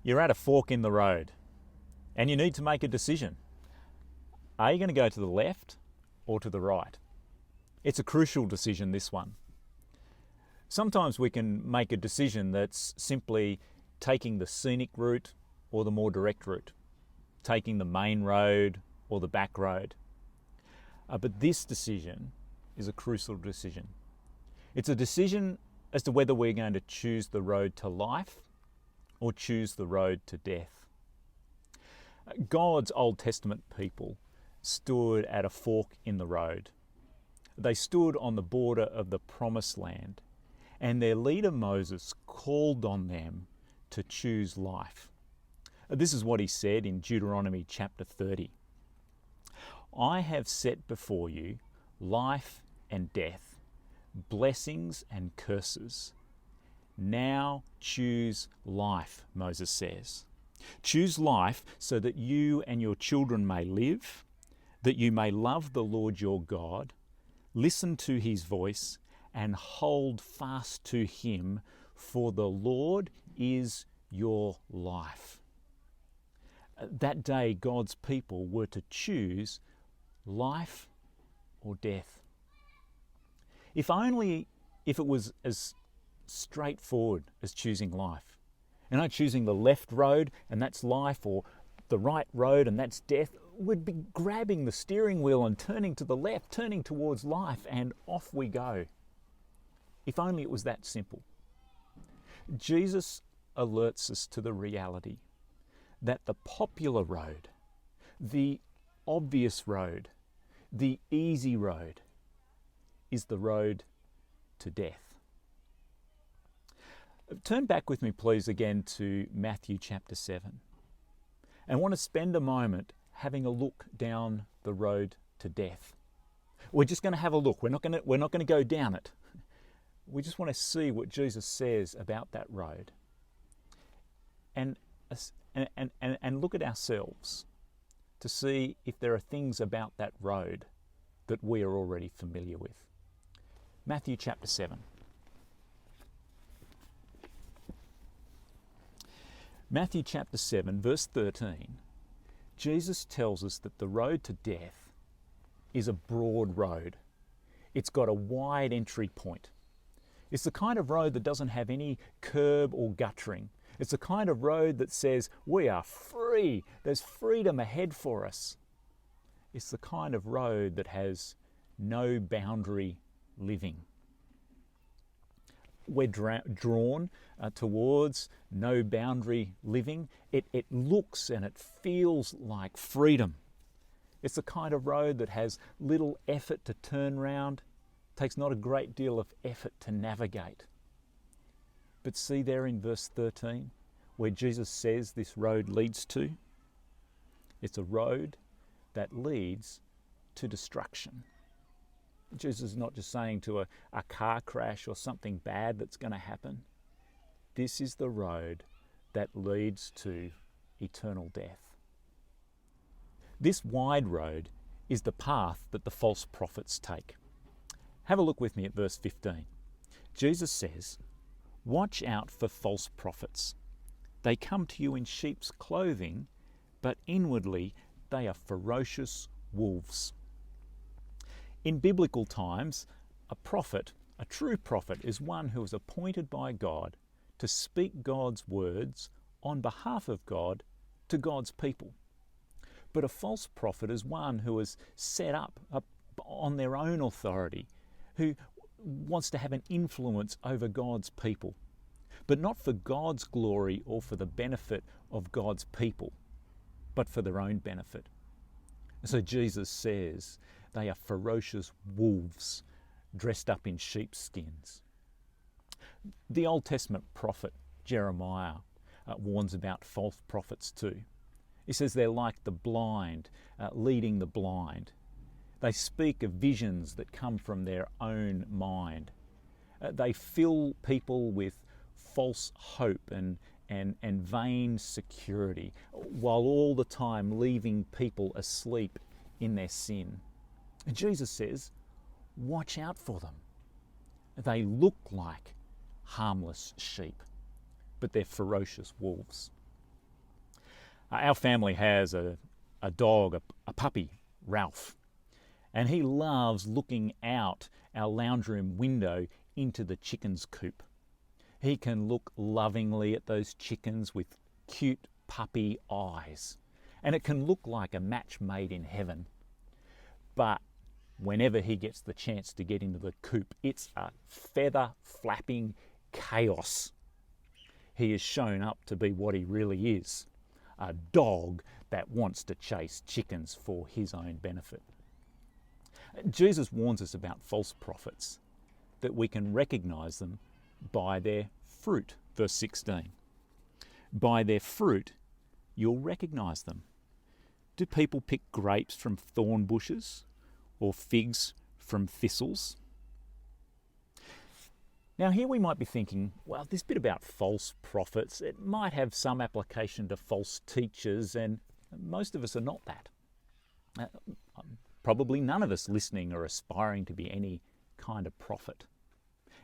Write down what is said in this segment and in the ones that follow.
You're at a fork in the road and you need to make a decision. Are you going to go to the left or to the right? It's a crucial decision, this one. Sometimes we can make a decision that's simply taking the scenic route or the more direct route, taking the main road or the back road. But this decision is a crucial decision. It's a decision as to whether we're going to choose the road to life or choose the road to death. God's Old Testament people stood at a fork in the road. They stood on the border of the Promised Land, and their leader Moses called on them to choose life. This is what he said in Deuteronomy chapter 30. I have set before you life and death, blessings and curses. Now choose life, Moses says. Choose life so that you and your children may live, that you may love the Lord your God, listen to his voice, and hold fast to him, for the Lord is your life. That day, God's people were to choose life or death. If it was as straightforward as choosing life. Choosing the left road and that's life, or the right road and that's death, we'd be grabbing the steering wheel and turning to the left, turning towards life, and off we go. If only it was that simple. Jesus alerts us to the reality that the popular road, the obvious road, the easy road, is the road to death. Turn back with me, please, again to Matthew chapter 7. And I want to spend a moment having a look down the road to death. We're just going to have a look. We're not going to go down it. We just want to see what Jesus says about that road. And look at ourselves to see if there are things about that road that we are already familiar with. Matthew chapter 7. Matthew chapter 7, verse 13, Jesus tells us that the road to death is a broad road. It's got a wide entry point. It's the kind of road that doesn't have any curb or guttering. It's the kind of road that says, we are free. There's freedom ahead for us. It's the kind of road that has no boundary living. We're drawn towards no boundary living. It looks and it feels like freedom. It's the kind of road that has little effort to turn round, takes not a great deal of effort to navigate. But see there in verse 13, where Jesus says this road leads to? It's a road that leads to destruction. Jesus is not just saying to a car crash or something bad that's going to happen. This is the road that leads to eternal death. This wide road is the path that the false prophets take. Have a look with me at verse 15. Jesus says, "Watch out for false prophets. They come to you in sheep's clothing, but inwardly they are ferocious wolves." In biblical times, a prophet, a true prophet, is one who is appointed by God to speak God's words on behalf of God to God's people. But a false prophet is one who is set up on their own authority, who wants to have an influence over God's people, but not for God's glory or for the benefit of God's people, but for their own benefit. So Jesus says they are ferocious wolves dressed up in sheepskins. The Old Testament prophet Jeremiah warns about false prophets too. He says they're like the blind, leading the blind. They speak of visions that come from their own mind. They fill people with false hope and vain security, while all the time leaving people asleep in their sin. And Jesus says, watch out for them. They look like harmless sheep, but they're ferocious wolves. Our family has a dog, a puppy, Ralph, and he loves looking out our lounge room window into the chicken's coop. He can look lovingly at those chickens with cute puppy eyes, and it can look like a match made in heaven. But whenever he gets the chance to get into the coop, it's a feather flapping chaos. He is shown up to be what he really is, a dog that wants to chase chickens for his own benefit. Jesus warns us about false prophets, that we can recognise them by their fruit. Verse 16. By their fruit you'll recognise them. Do people pick grapes from thorn bushes or figs from thistles? Now here we might be thinking, well, this bit about false prophets, it might have some application to false teachers, and most of us are not that. Probably none of us listening are aspiring to be any kind of prophet.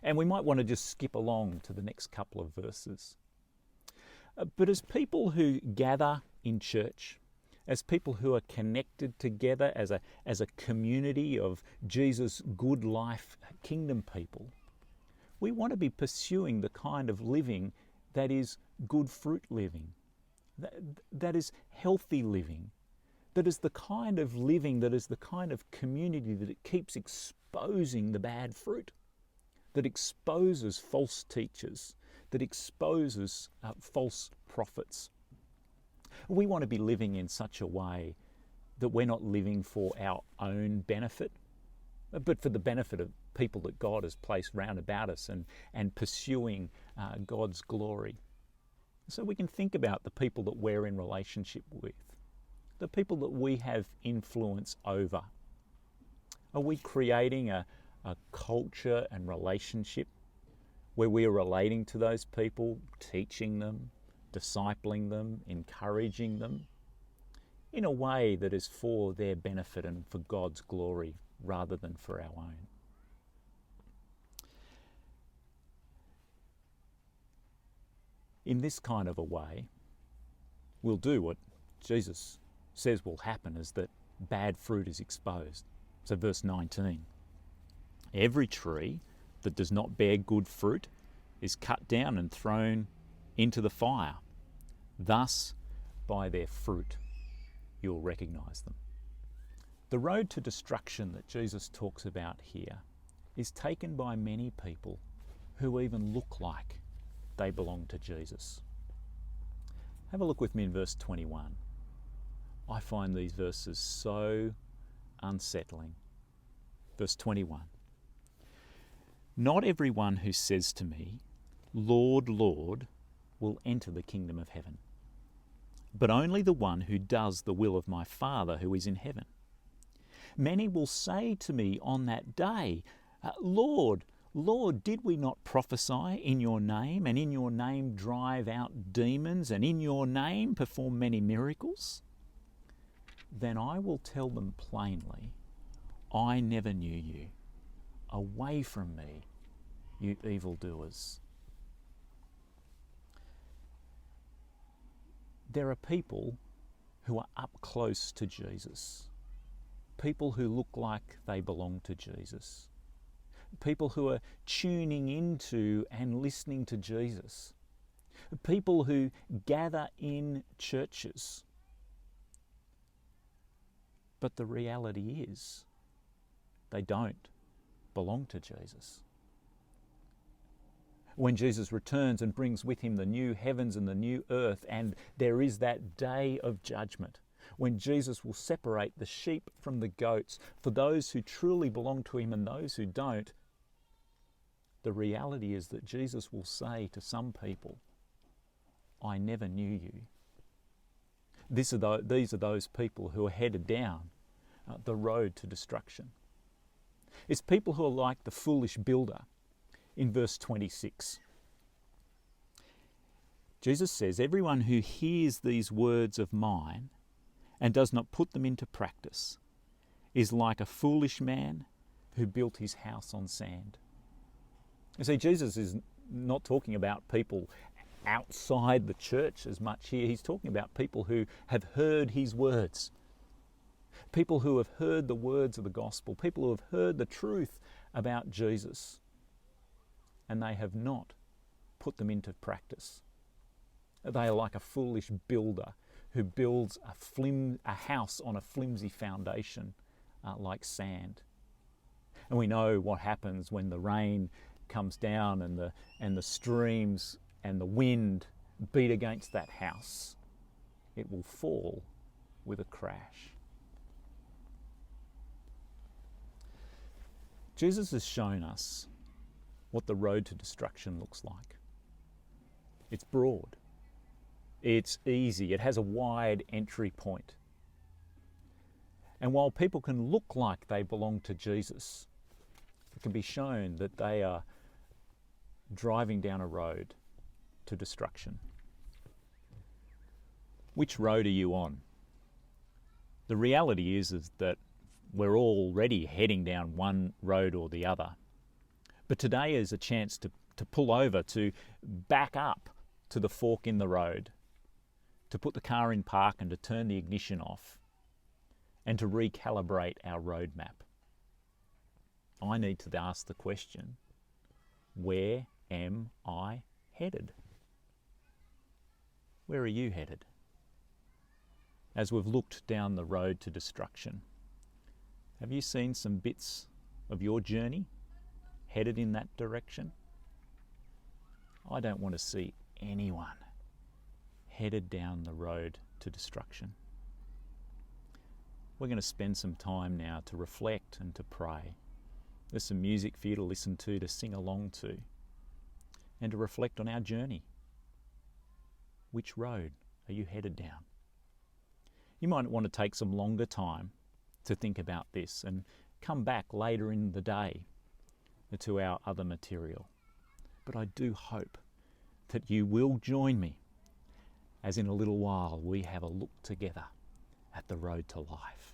And we might want to just skip along to the next couple of verses. But as people who gather in church, as people who are connected together as a community of Jesus' good life kingdom people, we want to be pursuing the kind of living that is good fruit living, that is healthy living, that is the kind of living, that is the kind of community that it keeps exposing the bad fruit, that exposes false teachers, that exposes false prophets. We want to be living in such a way that we're not living for our own benefit, but for the benefit of people that God has placed round about us, and pursuing God's glory. So we can think about the people that we're in relationship with, the people that we have influence over. Are we creating a culture and relationship where we are relating to those people, teaching them, discipling them, encouraging them in a way that is for their benefit and for God's glory rather than for our own? In this kind of a way, we'll do what Jesus says will happen, is that bad fruit is exposed. So verse 19, every tree that does not bear good fruit is cut down and thrown into the fire. Thus, by their fruit, you'll recognise them. The road to destruction that Jesus talks about here is taken by many people who even look like they belong to Jesus. Have a look with me in verse 21. I find these verses so unsettling. Verse 21. Not everyone who says to me, Lord, Lord, will enter the kingdom of heaven, but only the one who does the will of my Father who is in heaven. Many will say to me on that day, Lord, Lord, did we not prophesy in your name, and in your name drive out demons, and in your name perform many miracles? Then I will tell them plainly, I never knew you. Away from me, you evildoers. There are people who are up close to Jesus, people who look like they belong to Jesus, people who are tuning into and listening to Jesus, people who gather in churches. But the reality is, they don't belong to Jesus. When Jesus returns and brings with him the new heavens and the new earth, and there is that day of judgment, when Jesus will separate the sheep from the goats for those who truly belong to him and those who don't, the reality is that Jesus will say to some people, I never knew you. These are those people who are headed down the road to destruction. It's people who are like the foolish builder in verse 26. Jesus says, everyone who hears these words of mine and does not put them into practice is like a foolish man who built his house on sand. You see, Jesus is not talking about people outside the church as much here. He's talking about people who have heard his words, people who have heard the words of the gospel, people who have heard the truth about Jesus, and they have not put them into practice. They are like a foolish builder who builds a house on a flimsy foundation like sand. And we know what happens when the rain comes down and the streams and the wind beat against that house. It will fall with a crash. Jesus has shown us what the road to destruction looks like. It's broad. It's easy. It has a wide entry point. And while people can look like they belong to Jesus, it can be shown that they are driving down a road to destruction. Which road are you on? The reality is that we're already heading down one road or the other. But today is a chance to pull over, to back up to the fork in the road, to put the car in park and to turn the ignition off, and to recalibrate our roadmap. I need to ask the question, where am I headed? Where are you headed? As we've looked down the road to destruction, have you seen some bits of your journey headed in that direction? I don't want to see anyone headed down the road to destruction. We're going to spend some time now to reflect and to pray. There's some music for you to listen to sing along to, and to reflect on our journey. Which road are you headed down? You might want to take some longer time to think about this and come back later in the day to our other material. But I do hope that you will join me as in a little while we have a look together at the road to life.